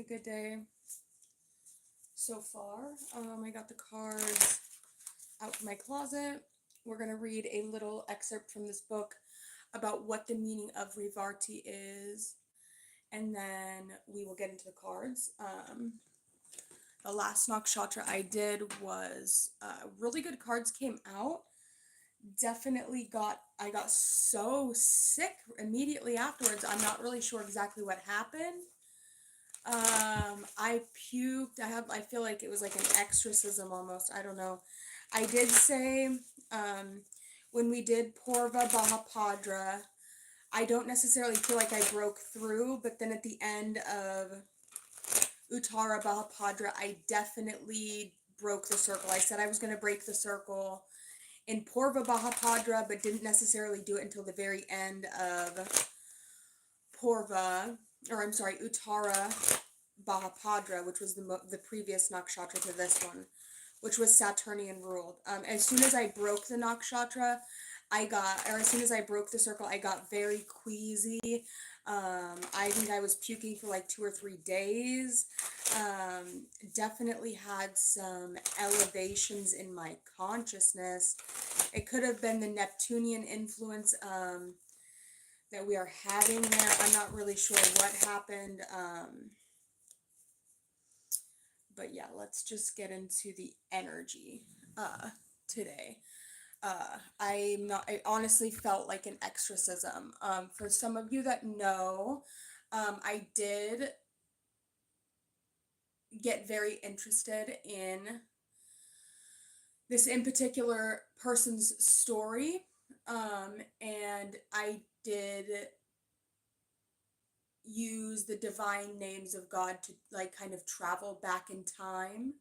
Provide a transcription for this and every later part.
a good day so far. I got the cards out from my closet. We're going to read a little excerpt from this book about what the meaning of Revarti is, and then we will get into the cards. The last Naksharta I did was really good cards came out. I got so sick immediately afterwards. I'm not really sure exactly what happened. I puked. I feel like it was like an exorcism almost. I don't know. I did say, when we did Purva Bahapadra, I don't necessarily feel like I broke through, but then at the end of Uttara Bahapadra, I definitely broke the circle. I said I was going to break the circle in Purva Bahapadra, but didn't necessarily do it until the very end of Uttara Bahapadra, which was the previous Nakshatra to this one, which was Saturnian ruled. As soon as I broke the Nakshatra, as soon as I broke the circle, I got very queasy. I think I was puking for like 2 or 3 days. Definitely had some elevations in my consciousness. It could have been the Neptunian influence that we are having there. I'm not really sure what happened. But yeah, let's just get into the energy today. I honestly felt like an exorcism. For some of you that know, I did get very interested in this in particular person's story. And I did use the divine names of God to like kind of travel back in time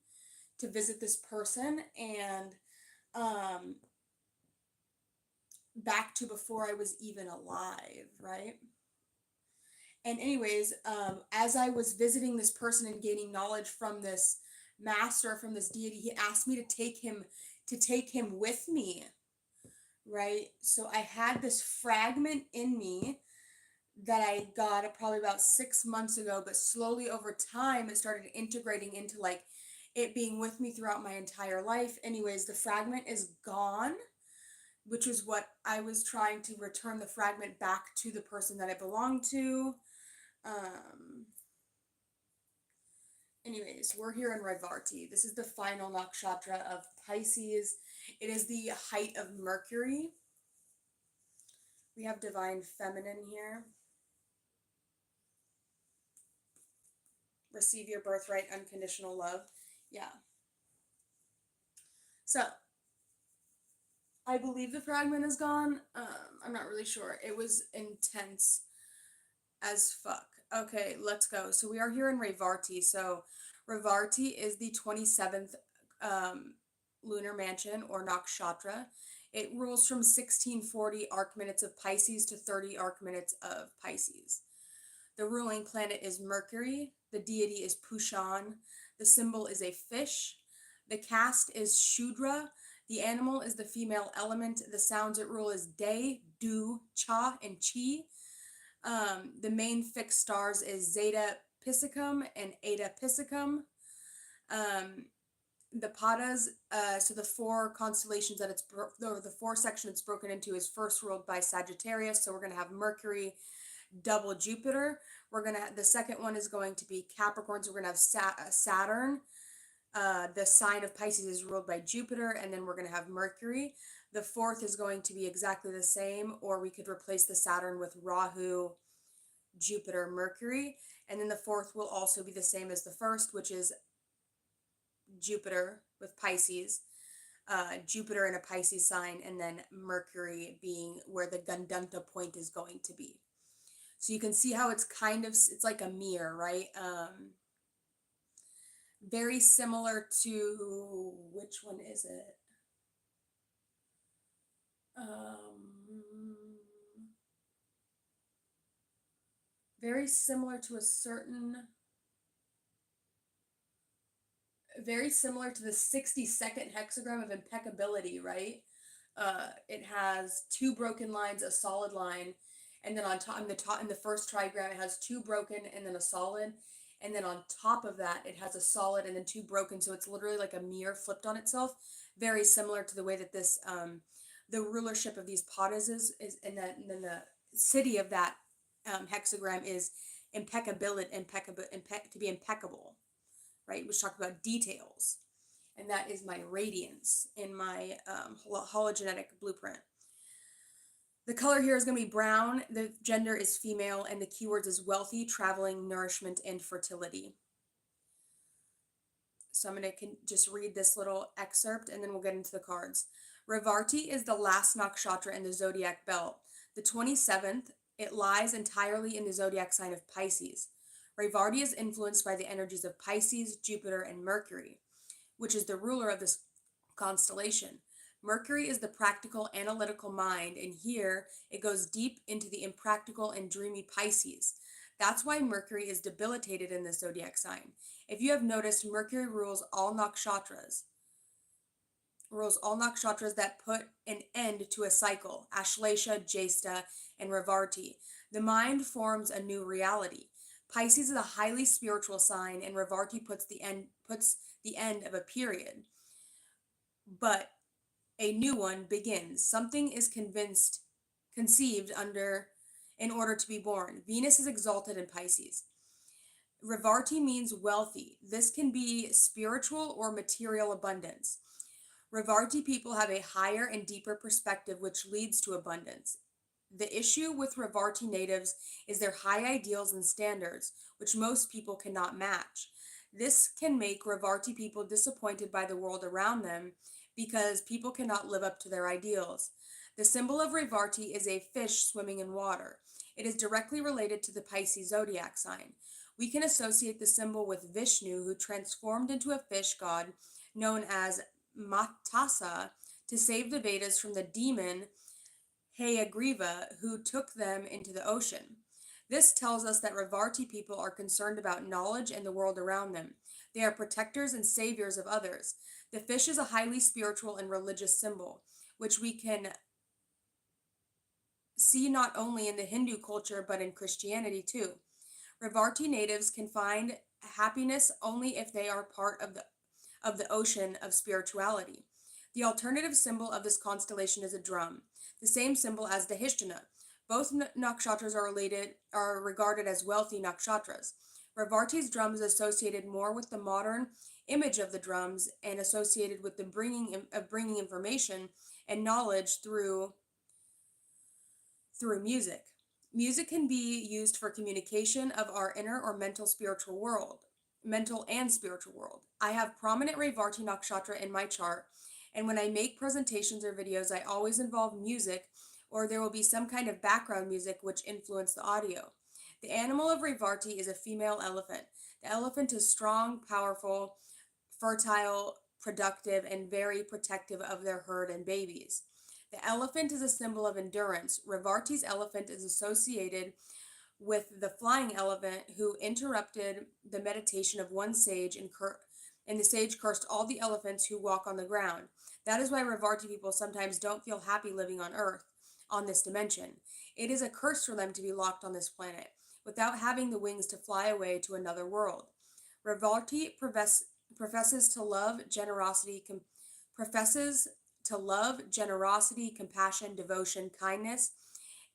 to visit this person, and back to before I was even alive, right? And anyways, as I was visiting this person and gaining knowledge from this master, from this deity, he asked me to take him with me, right? So I had this fragment in me that I got probably about 6 months ago, but slowly over time it started integrating into like it being with me throughout my entire life. Anyways, the fragment is gone, which is what I was trying to return the fragment back to the person that it belonged to. Anyways, we're here in Revarti. This is the final nakshatra of Pisces. It is the height of Mercury. We have divine feminine here. Receive your birthright, unconditional love. Yeah. So, I believe the fragment is gone. I'm not really sure. It was intense as fuck. Okay, let's go. So we are here in Revarti. So Revarti is the 27th lunar mansion or nakshatra. It rules from 1640 arc minutes of Pisces to 30 arc minutes of Pisces. The ruling planet is Mercury. The deity is Pushan. The symbol is a fish. The caste is Shudra. The animal is the female element. The sounds it rule is De, Du, Cha, and Chi. The main fixed stars is Zeta Piscicum and Eta Piscicum. The Padas, so the 4 constellations that the 4 section it's broken into is first ruled by Sagittarius. So we're going to have Mercury, double Jupiter. The second one is going to be Capricorn. So we're going to have Saturn. The sign of Pisces is ruled by Jupiter, and then we're going to have Mercury. The fourth is going to be exactly the same, or we could replace the Saturn with Rahu, Jupiter, Mercury. And then the fourth will also be the same as the first, which is Jupiter with Pisces, Jupiter in a Pisces sign, and then Mercury being where the Gandanta point is going to be. So you can see how it's like a mirror, right? Very similar to, which one is it? Very similar to the 62nd hexagram of impeccability, right? It has 2 broken lines, a solid line, and then on top in the first trigram it has 2 broken and then a solid, and then on top of that it has a solid and then two broken, so it's literally like a mirror flipped on itself, very similar to the way that this the rulership of these potters is and then the city of that hexagram is to be impeccable, right, which talks about details, and that is my radiance in my hologenetic blueprint. The color here is going to be brown. The gender is female, and the keywords is wealthy, traveling, nourishment, and fertility. So I'm going to just read this little excerpt, and then we'll get into the cards. Revarti is the last nakshatra in the zodiac belt. The 27th, it lies entirely in the zodiac sign of Pisces. Revarti is influenced by the energies of Pisces, Jupiter, and Mercury, which is the ruler of this constellation. Mercury is the practical, analytical mind, and here it goes deep into the impractical and dreamy Pisces. That's why Mercury is debilitated in the zodiac sign. If you have noticed, Mercury rules all nakshatras that put an end to a cycle, Ashlesha, Jesta, and Revarti. The mind forms a new reality. Pisces is a highly spiritual sign, and Revarti puts the end of a period. But a new one begins. Something is conceived in order to be born. Venus is exalted in Pisces. Revarti means wealthy. This can be spiritual or material abundance. Revarti people have a higher and deeper perspective, which leads to abundance. The issue with Revarti natives is their high ideals and standards, which most people cannot match. This can make Revarti people disappointed by the world around them because people cannot live up to their ideals. The symbol of Revarti is a fish swimming in water. It is directly related to the Pisces zodiac sign. We can associate the symbol with Vishnu, who transformed into a fish god known as Matasa to save the Vedas from the demon Hayagriva, who took them into the ocean. This tells us that Revarti people are concerned about knowledge and the world around them. They are protectors and saviors of others. The fish is a highly spiritual and religious symbol, which we can see not only in the Hindu culture but in Christianity too. Revarti natives can find happiness only if they are part of the ocean of spirituality. The alternative symbol of this constellation is a drum, the same symbol as the Hishtana. Both nakshatras are regarded as wealthy nakshatras. Revarti's drum is associated more with the modern image of the drums and associated with the bringing information and knowledge through music. Music can be used for communication of our inner or mental and spiritual world. I have prominent Revarti nakshatra in my chart, and when I make presentations or videos, I always involve music, or there will be some kind of background music which influence the audio. The animal of Revarti is a female elephant. The elephant is strong, powerful, fertile, productive, and very protective of their herd and babies. The elephant is a symbol of endurance. Revarti's elephant is associated with the flying elephant who interrupted the meditation of one sage, and the sage cursed all the elephants who walk on the ground. That is why Revarti people sometimes don't feel happy living on Earth, on this dimension. It is a curse for them to be locked on this planet, without having the wings to fly away to another world. Revarti professes to love generosity, compassion, devotion, kindness,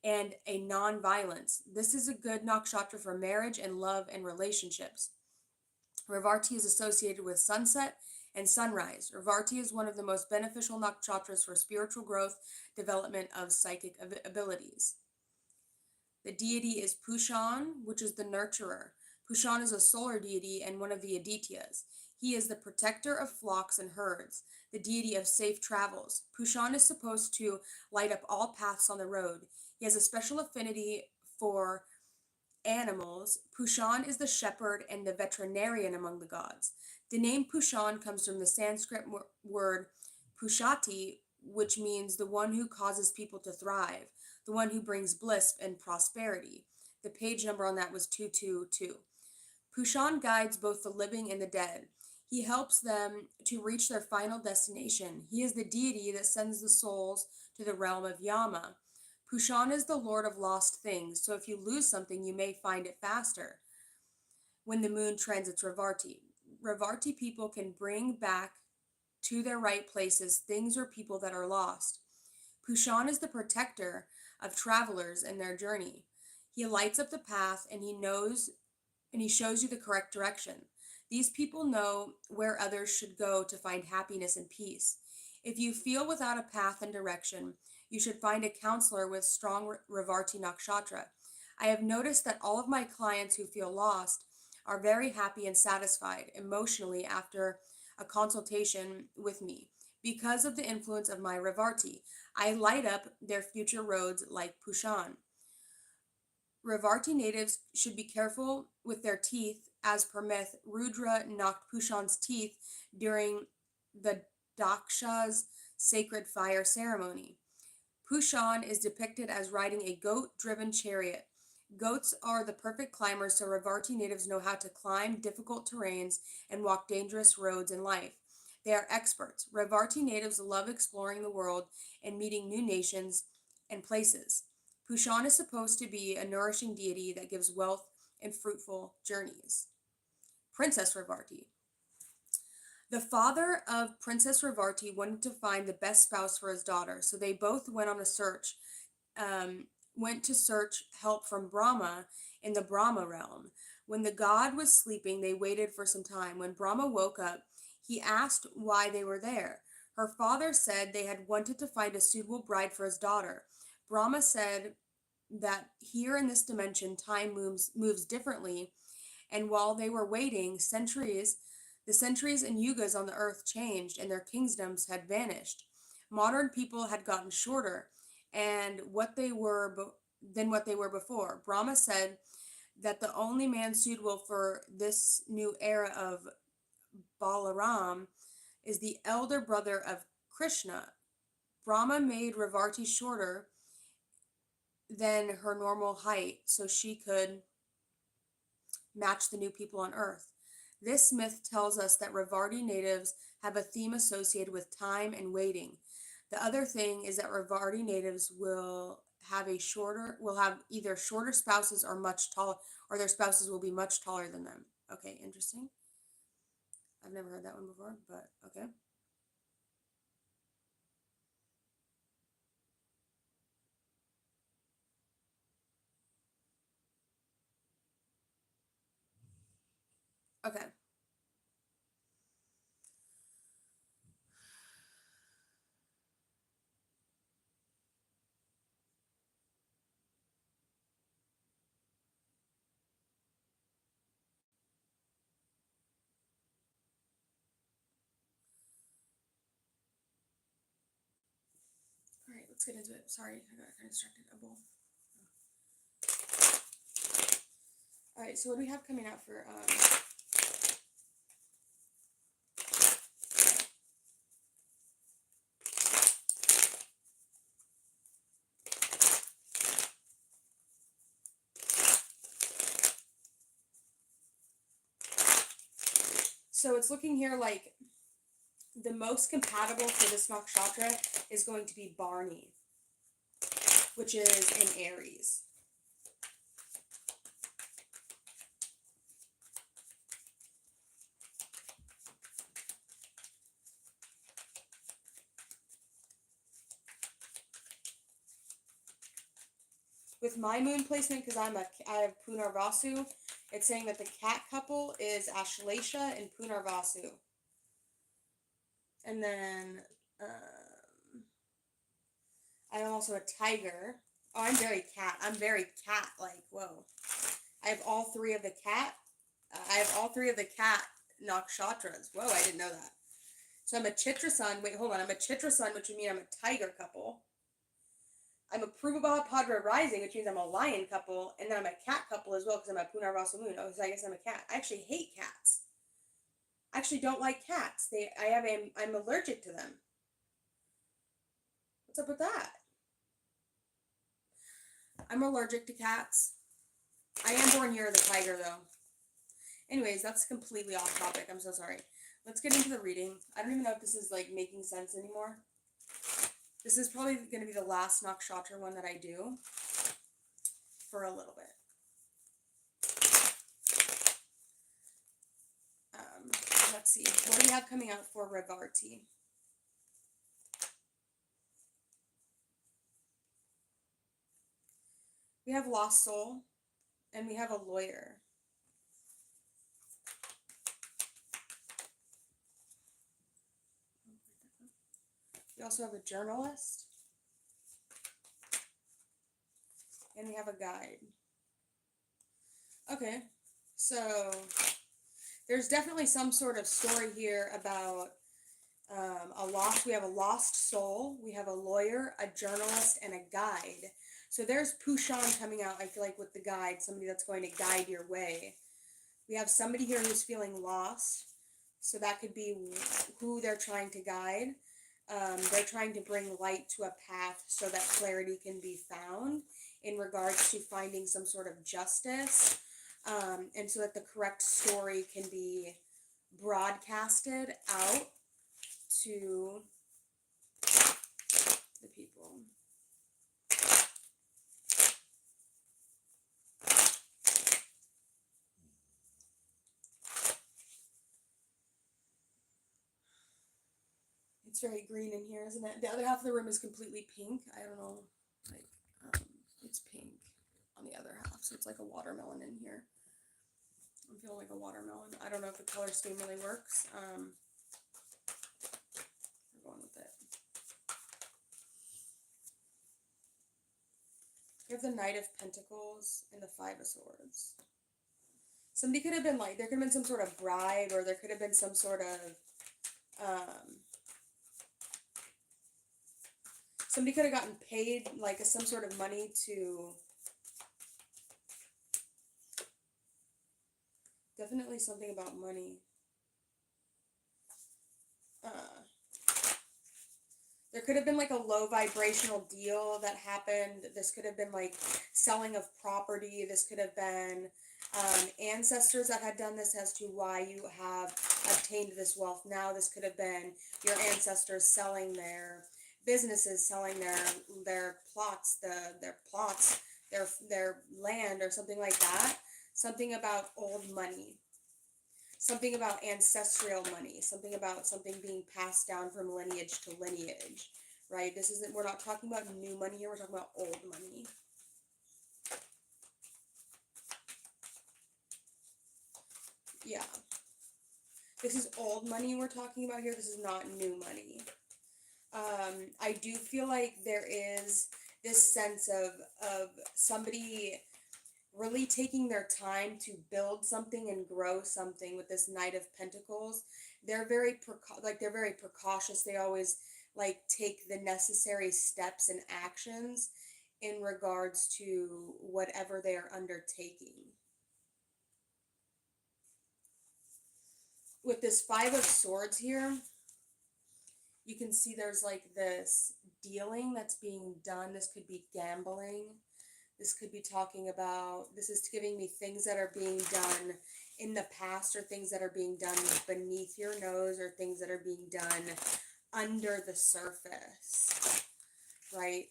and a non-violence. This is a good nakshatra for marriage and love and relationships. Revarti is associated with sunset and sunrise. Revarti is one of the most beneficial nakshatras for spiritual growth, development of psychic abilities. The deity is Pushan, which is the nurturer. Pushan is a solar deity and one of the Adityas. He is the protector of flocks and herds, the deity of safe travels. Pushan is supposed to light up all paths on the road. He has a special affinity for animals. Pushan is the shepherd and the veterinarian among the gods. The name Pushan comes from the Sanskrit word Pushati, which means the one who causes people to thrive, the one who brings bliss and prosperity. The page number on that was 222. Pushan guides both the living and the dead. He helps them to reach their final destination. He is the deity that sends the souls to the realm of Yama. Pushan is the lord of lost things, so if you lose something, you may find it faster. when the moon transits Revarti. Revarti people can bring back to their right places things or people that are lost. Pushan is the protector of travelers in their journey. He lights up the path and he shows you the correct direction. These people know where others should go to find happiness and peace. If you feel without a path and direction, you should find a counselor with strong Revarti Nakshatra. I have noticed that all of my clients who feel lost are very happy and satisfied emotionally after a consultation with me. Because of the influence of my Revarti, I light up their future roads like Pushan. Revarti natives should be careful with their teeth. As per myth, Rudra knocked Pushan's teeth during the Daksha's sacred fire ceremony. Pushan is depicted as riding a goat-driven chariot. Goats are the perfect climbers, so Revarti natives know how to climb difficult terrains and walk dangerous roads in life. They are experts. Revarti natives love exploring the world and meeting new nations and places. Pushan is supposed to be a nourishing deity that gives wealth and fruitful journeys. Princess Revarti. The father of Princess Revarti wanted to find the best spouse for his daughter, so they both went on a search, went to search help from Brahma in the Brahma realm. When the god was sleeping, they waited for some time. When Brahma woke up, he asked why they were there. Her father said they had wanted to find a suitable bride for his daughter. Brahma said that here in this dimension, time moves differently, and while they were waiting, the centuries and yugas on the earth changed, and their kingdoms had vanished. Modern people had gotten shorter, and than what they were before. Brahma said that the only man suitable for this new era of Balaram is the elder brother of Krishna. Brahma made Revarti shorter than her normal height so she could match the new people on earth. This myth tells us that Revarti natives have a theme associated with time and waiting. The other thing is that Revarti natives will have either shorter spouses or much taller, or their spouses will be much taller than them. Okay, interesting. I've never heard that one before, but okay. Okay. All right, let's get into it. Sorry, I got kind of distracted. A bowl. All right, so what do we have coming out for so it's looking here like the most compatible for this nakshatra is going to be Barney, which is in Aries. With my moon placement, because I have Punarvasu, it's saying that the cat couple is Ashlesha and Punarvasu. And then I'm also a tiger. Oh, I'm very cat, like, whoa. I have all three of the cat. I have all three of the cat nakshatras. Whoa, I didn't know that. So I'm a Chitra sun. Wait, hold on. I'm a Chitra sun, which would mean I'm a tiger couple. I'm a Purvabha Padra rising, which means I'm a lion couple. And then I'm a cat couple as well, because I'm a Punarvasa moon. Oh, so I guess I'm a cat. I actually hate cats. I actually don't like cats. I'm allergic to them. What's up with that? I'm allergic to cats. I am born year of the tiger, though. Anyways, that's completely off topic. I'm so sorry. Let's get into the reading. I don't even know if this is, like, making sense anymore. This is probably going to be the last nakshatra one that I do for a little bit. Let's see. What do we have coming out for Revarti? We have Lost Soul, and we have a lawyer. We also have a journalist, and we have a guide. Okay, so there's definitely some sort of story here about we have a lost soul, we have a lawyer, a journalist, and a guide. So there's Pushan coming out, I feel like, with the guide, somebody that's going to guide your way. We have somebody here who's feeling lost, so that could be who they're trying to guide. They're trying to bring light to a path so that clarity can be found in regards to finding some sort of justice, and so that the correct story can be broadcasted out to the people. It's very green in here, isn't it? The other half of the room is completely pink. I don't know, like, it's pink on the other half, so it's like a watermelon in here. I'm feeling like a watermelon. I don't know if the color scheme really works. We're going with it. We have the Knight of Pentacles and the Five of Swords. Somebody could have been like, there could have been some sort of bribe, or there could have been some sort of, somebody could have gotten paid, like, some sort of money to, definitely something about money. There could have been like a low vibrational deal that happened. This could have been like selling of property. This could have been ancestors that had done this as to why you have obtained this wealth now. This could have been your ancestors selling their businesses, selling their plots, their land, or something like that. Something about old money. Something about ancestral money, something about something being passed down from lineage to lineage, right? This isn't, we're not talking about new money here, we're talking about old money. Yeah. This is old money we're talking about here, this is not new money. I do feel like there is this sense of somebody really taking their time to build something and grow something with this Knight of Pentacles. They're very they're very precautious. They always like take the necessary steps and actions in regards to whatever they are undertaking. With this Five of Swords here, you can see there's like this dealing that's being done. This could be gambling. This could be talking about, this is giving me things that are being done in the past, or things that are being done beneath your nose, or things that are being done under the surface, right?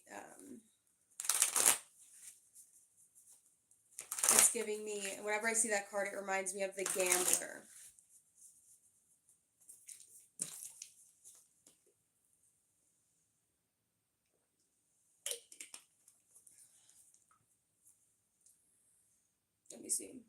It's giving me, whenever I see that card, it reminds me of the gambler. Let me see.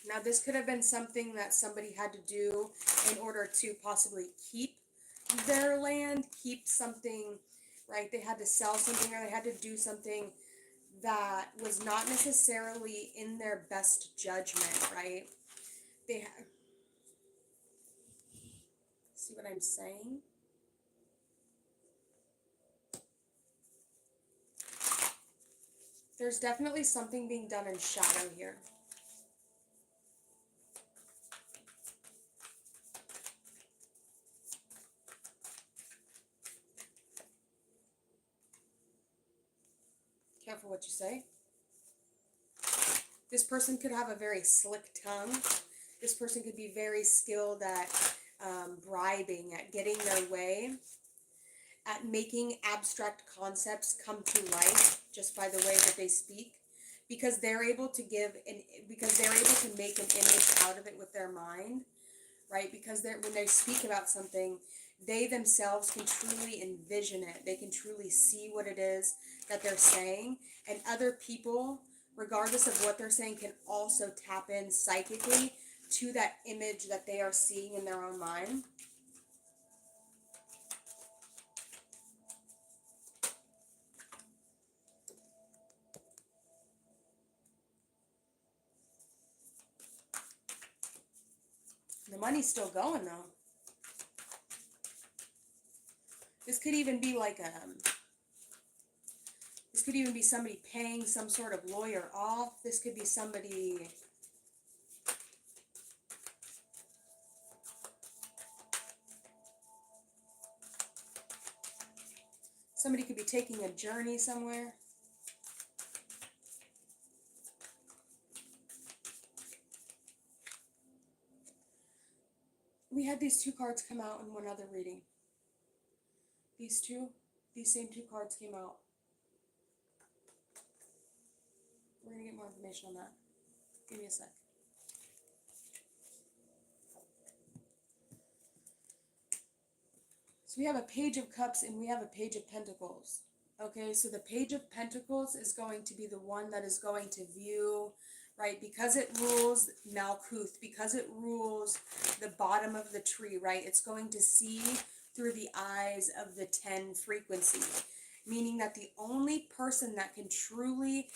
Now this could have been something that somebody had to do in order to possibly keep their land, keep something, right? They had to sell something, or they had to do something that was not necessarily in their best judgment, right? They had, see what I'm saying? There's definitely something being done in shadow here. Careful what you say. This person could have a very slick tongue. This person could be very skilled at bribing, at getting their way, at making abstract concepts come to life just by the way that they speak, because they're able to because they're able to make an image out of it with their mind, right? Because when they speak about something, they themselves can truly envision it. They can truly see what it is that they're saying, and other people, regardless of what they're saying, can also tap in psychically to that image that they are seeing in their own mind. The money's still going though. This could even be like this could even be somebody paying some sort of lawyer off. This could be somebody could be taking a journey somewhere. We had these two cards come out in one other reading. These same two cards came out. We're going to get more information on that. Give me a sec. So we have a Page of Cups and we have a Page of Pentacles. Okay, so the Page of Pentacles is going to be the one that is going to view, right, because it rules Malkuth, because it rules the bottom of the tree, right, it's going to see through the eyes of the 10 frequency, meaning that the only person that can truly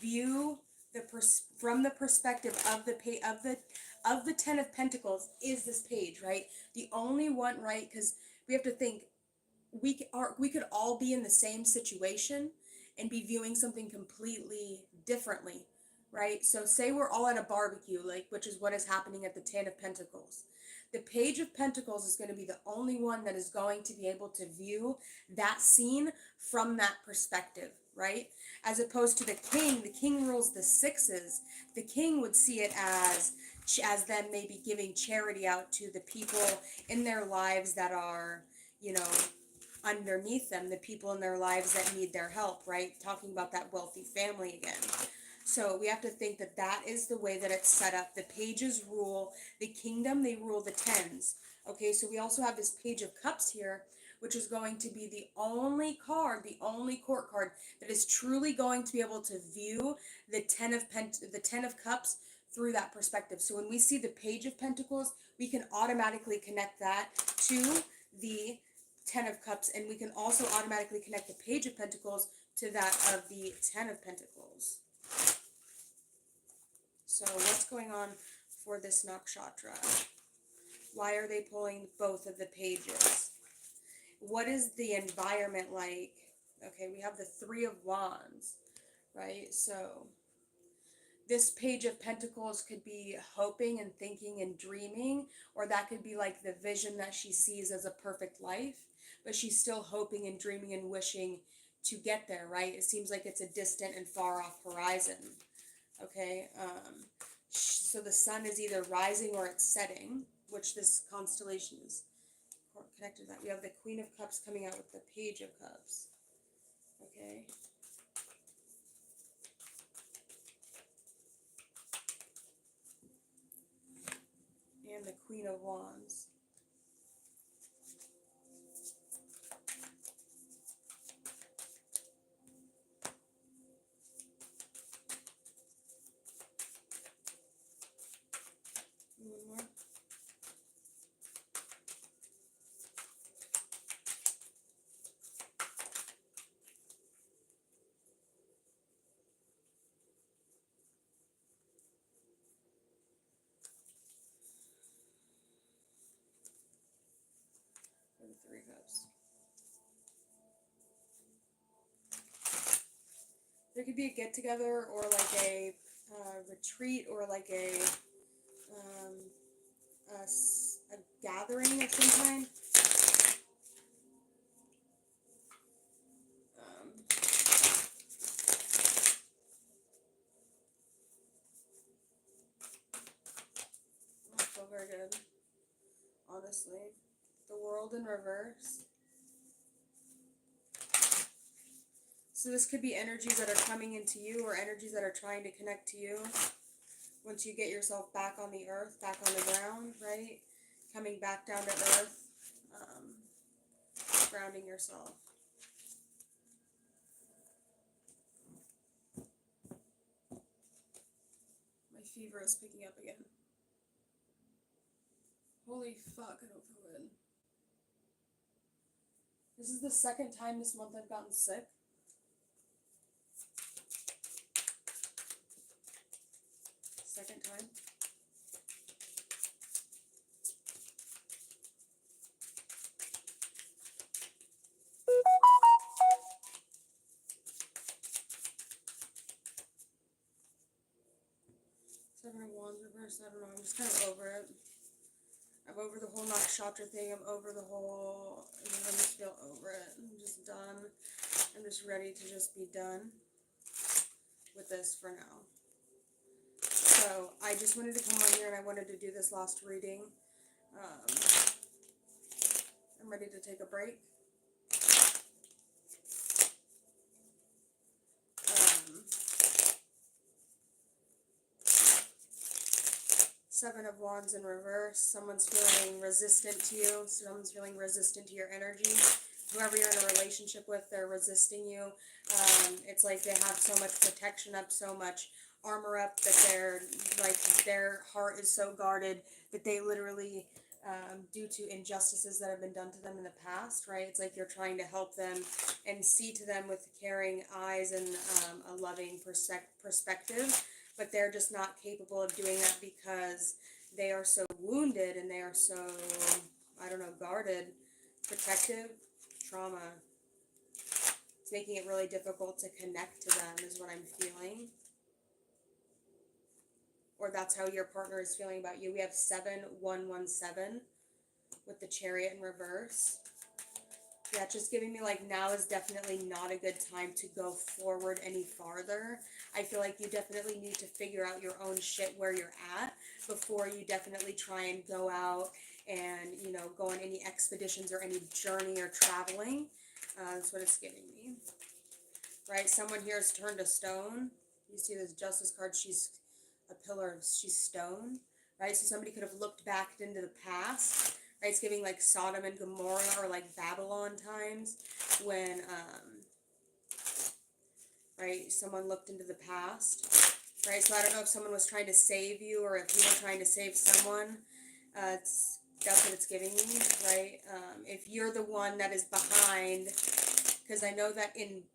view from the perspective of the 10 of Pentacles is this page, right? The only one, right? Because we have to think, we could all be in the same situation and be viewing something completely differently, right? So say we're all at a barbecue, like, which is what is happening at the 10 of Pentacles. The Page of Pentacles is going to be the only one that is going to be able to view that scene from that perspective, right? As opposed to the King rules the sixes. The King would see it as them maybe giving charity out to the people in their lives that are, you know, underneath them, the people in their lives that need their help, right? Talking about that wealthy family again. So we have to think that that is the way that it's set up. The pages rule the kingdom, they rule the tens. Okay, so we also have this Page of Cups here, which is going to be the only card, the only court card that is truly going to be able to view the 10 of Cups through that perspective. So when we see the Page of Pentacles, we can automatically connect that to the 10 of Cups, and we can also automatically connect the Page of Pentacles to that of the 10 of Pentacles. So what's going on for this Naksharta? Why are they pulling both of the pages? What is the environment like? Okay, we have the Three of Wands, right? So this Page of Pentacles could be hoping and thinking and dreaming, or that could be like the vision that she sees as a perfect life, but she's still hoping and dreaming and wishing to get there, right? It seems like it's a distant and far off horizon. Okay, so the sun is either rising or it's setting, which this constellation is connected to that. We have the Queen of Cups coming out with the Page of Cups. Okay. And the Queen of Wands. One more. And the Three of Cups. There could be a get-together or like a retreat or like um, a gathering of some kind. I don't feel very good, honestly. The world in reverse. So this could be energies that are coming into you or energies that are trying to connect to you. Once you get yourself back on the earth, back on the ground, right? Coming back down to earth, grounding yourself. My fever is picking up again. Holy fuck, I don't feel good. This is the second time this month I've gotten sick. Second time. Seven of Wands reversed, I don't know, I'm just kind of over it. I'm over the whole Naksharta thing, I'm over the whole, I just feel over it. I'm just done. I'm just ready to just be done with this for now. So, I just wanted to come on here and I wanted to do this last reading. I'm ready to take a break. Seven of Wands in reverse. Someone's feeling resistant to you. Someone's feeling resistant to your energy. Whoever you're in a relationship with, they're resisting you. It's like they have so much protection up, so much armor up that they're like their heart is so guarded that they literally, due to injustices that have been done to them in the past, right? It's like you're trying to help them and see to them with caring eyes and a loving perspective. But they're just not capable of doing that because they are so wounded and they are so, I don't know, guarded, protective, trauma. It's making it really difficult to connect to them is what I'm feeling. Or that's how your partner is feeling about you. We have 7117 with the Chariot in reverse. Yeah, just giving me like now is definitely not a good time to go forward any farther. I feel like you definitely need to figure out your own shit where you're at before you definitely try and go out and, you know, go on any expeditions or any journey or traveling. That's what it's giving me. Right? Someone here has turned to stone. You see this Justice card, she's a pillar of, she's stone. Right? So somebody could have looked back into the past. Right, it's giving like Sodom and Gomorrah or like Babylon times when, right, someone looked into the past. Right, so I don't know if someone was trying to save you or if you were trying to save someone. That's what it's giving me, right? If you're the one that is behind, because I know that in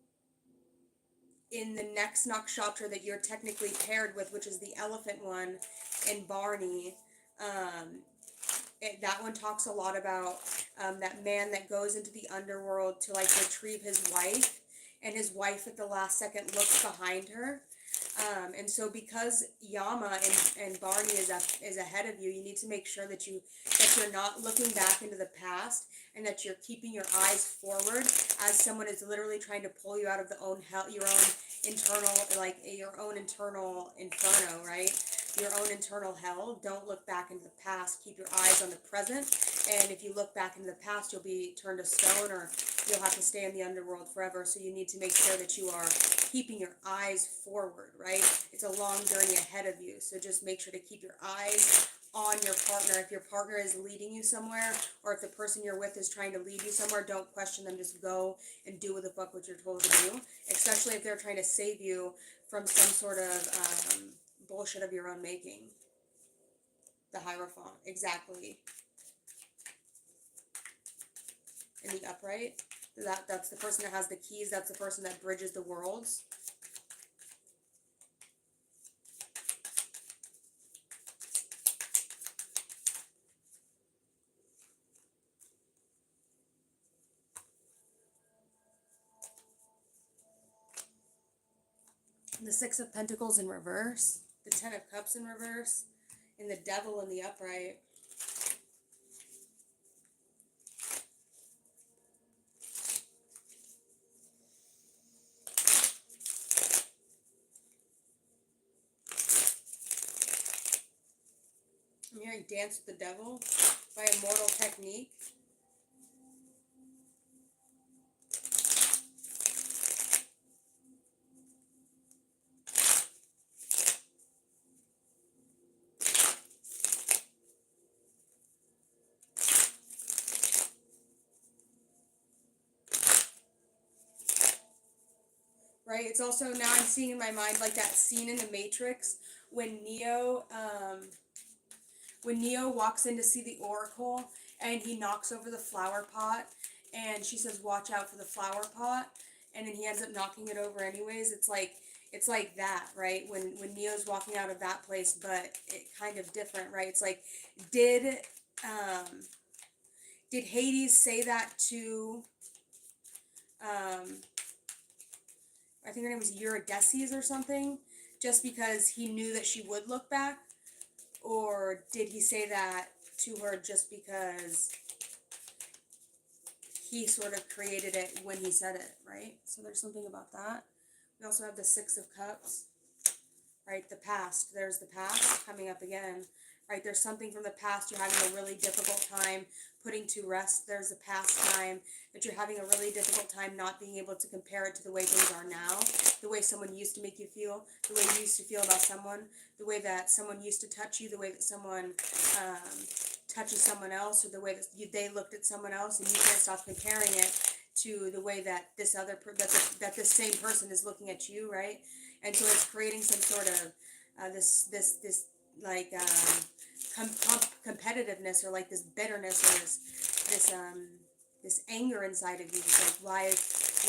the next Naksharta that you're technically paired with, which is the elephant one in Barney, that one talks a lot about that man that goes into the underworld to like retrieve his wife, and his wife at the last second looks behind her. And so because Yama and Barney is ahead of you, you need to make sure that you're not looking back into the past and that you're keeping your eyes forward as someone is literally trying to pull you out of your own internal inferno, right? Your own internal hell. Don't look back into the past. Keep your eyes on the present. And if you look back into the past, you'll be turned to stone or you'll have to stay in the underworld forever. So you need to make sure that you are keeping your eyes forward, right? It's a long journey ahead of you. So just make sure to keep your eyes on your partner. If your partner is leading you somewhere, or if the person you're with is trying to lead you somewhere, don't question them. Just go and do what the fuck what you're told to do. Especially if they're trying to save you from some sort of bullshit of your own making. The Hierophant, exactly. In the upright, that's the person that has the keys. That's the person that bridges the worlds. The Six of Pentacles in reverse, the Ten of Cups in reverse, and the Devil in the upright. I'm hearing Dance with the Devil by Immortal Technique. Right? It's also, now I'm seeing in my mind like that scene in The Matrix when Neo walks in to see the Oracle and he knocks over the flower pot and she says, "Watch out for the flower pot," and then he ends up knocking it over anyways. It's like that, right? When Neo's walking out of that place, but it kind of different, right? It's like, did um did Hades say that to I think her name was Eurydice or something, just because he knew that she would look back? Or did he say that to her just because he sort of created it when he said it, right? So there's something about that. We also have the Six of Cups, right? The past. There's the past coming up again, right? There's something from the past you're having a really difficult time putting to rest. There's a past time that you're having a really difficult time not being able to compare it to the way things are now, the way someone used to make you feel, the way you used to feel about someone, the way that someone used to touch you, the way that someone touches someone else, or the way that they looked at someone else, and you can't stop comparing it to the way that this other that this same person is looking at you, right? And so it's creating some sort of this like competitiveness, or like this bitterness, or this anger inside of you. It's like,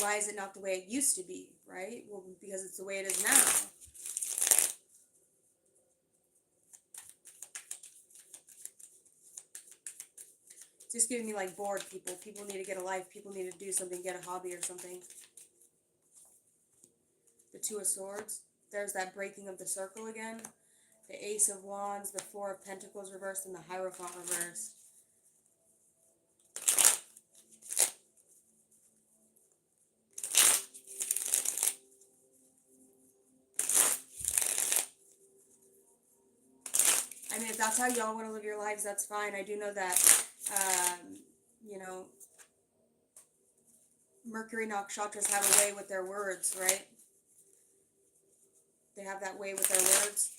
why is it not the way it used to be, right? Well, because it's the way it is now. It's just giving me like bored people. People need to get a life. People need to do something, get a hobby or something. The Two of Swords. There's that breaking of the circle again. The Ace of Wands, the Four of Pentacles reversed, and the Hierophant reversed. I mean, if that's how y'all want to live your lives, that's fine. I do know that, you know, Mercury Nakshartas have a way with their words, right? They have that way with their words.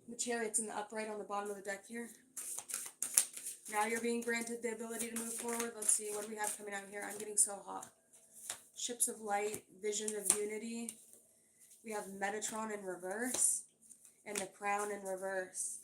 The Chariot's in the upright on the bottom of the deck here. Now you're being granted the ability to move forward. Let's see, what do we have coming out here? I'm getting so hot. Ships of Light, Vision of Unity. We have Metatron in reverse, and the Crown in reverse.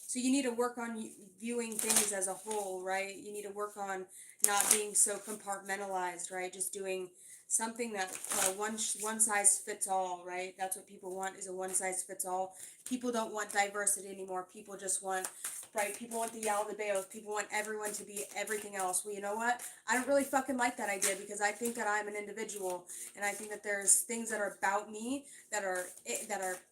So you need to work on viewing things as a whole, right? You need to work on not being so compartmentalized, right? Just doing something that one size fits all, right? That's what people want, is a one size fits all. People don't want diversity anymore. People just want, right? People want the Yaldabaoth. People want everyone to be everything else. Well, you know what? I don't really fucking like that idea, because I think that I'm an individual, and I think that there's things that are about me that are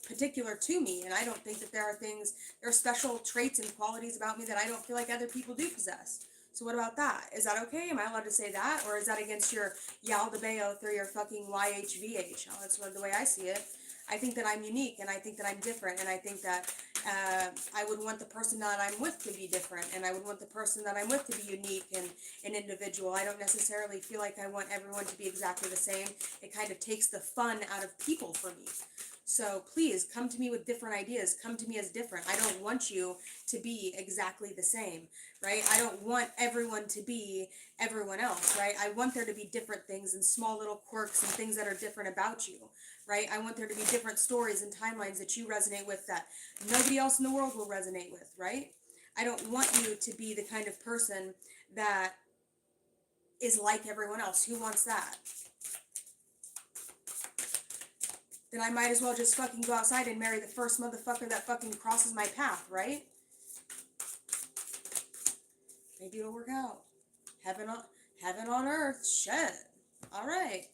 particular to me, and I don't think that there are special traits and qualities about me that I don't feel like other people do possess. So what about that? Is that okay? Am I allowed to say that? Or is that against your Yaldabaoth or your fucking YHVH? Oh, that's the way I see it. I think that I'm unique, and I think that I'm different, and I think that I would want the person that I'm with to be different, and I would want the person that I'm with to be unique and an individual. I don't necessarily feel like I want everyone to be exactly the same. It kind of takes the fun out of people for me. So please come to me with different ideas. Come to me as different. I don't want you to be exactly the same, right? I don't want everyone to be everyone else, right? I want there to be different things and small little quirks and things that are different about you, right? I want there to be different stories and timelines that you resonate with that nobody else in the world will resonate with, right? I don't want you to be the kind of person that is like everyone else. Who wants that? then I might as well just fucking go outside and marry the first motherfucker that fucking crosses my path, right? Maybe it'll work out. Heaven on earth. Shit. Alright.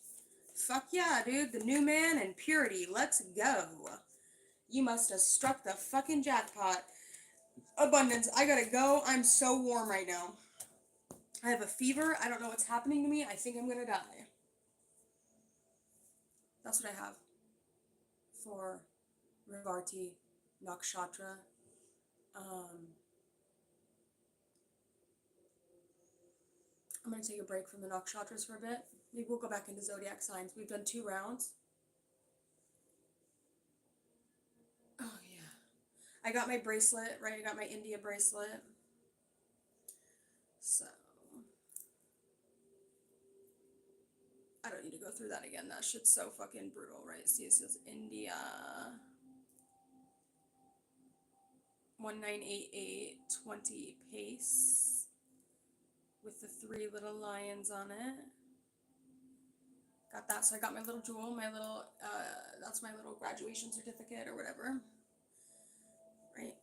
Fuck yeah, dude. The new man and purity. Let's go. You must have struck the fucking jackpot. Abundance. I gotta go. I'm so warm right now. I have a fever. I don't know what's happening to me. I think I'm gonna die. That's what I have for Revarti, Naksharta. I'm gonna take a break from the Nakshatras for a bit. Maybe we'll go back into zodiac signs. We've done 2 rounds. Oh yeah. I got my bracelet, right? I got my India bracelet. So I don't need to go through that again. That shit's so fucking brutal, right? See, it says India 198820 pace with the 3 little lions on it. Got that. So I got my little jewel, my little that's my little graduation certificate or whatever. Right.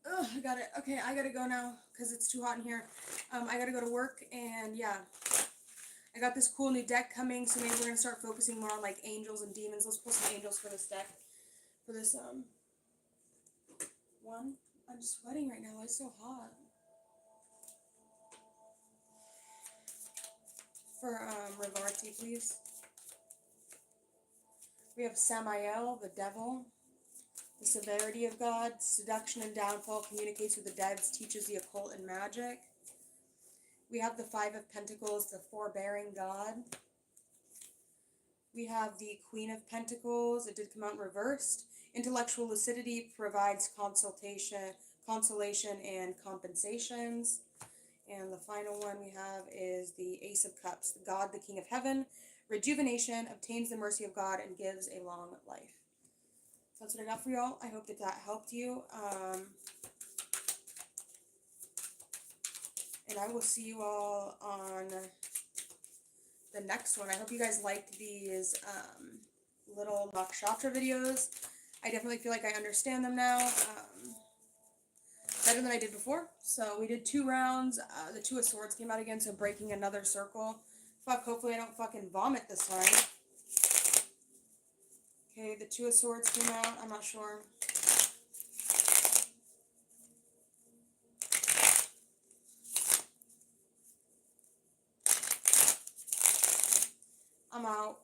Oh, I got it. Okay, I gotta go now because it's too hot in here. I gotta go to work, and yeah, I got this cool new deck coming, so maybe we're gonna start focusing more on like angels and demons. Let's pull some angels for this deck, for this one. I'm sweating right now. It's so hot. For Revarti, please. We have Samael, the devil. The severity of God, seduction and downfall, communicates with the dead, teaches the occult and magic. We have the 5 of Pentacles, the forbearing God. We have the Queen of Pentacles. It did come out reversed. Intellectual lucidity provides consolation and compensations. And the final one we have is the Ace of Cups, God, the King of Heaven. Rejuvenation, obtains the mercy of God, and gives a long life. That's what I got for y'all. I hope that helped you. And I will see you all on the next one. I hope you guys liked these little Nakshatra videos. I definitely feel like I understand them now better than I did before. So we did 2 rounds. The 2 of Swords came out again, so breaking another circle. Fuck, hopefully I don't fucking vomit this time. Okay, the 2 of Swords came out. I'm not sure. I'm out.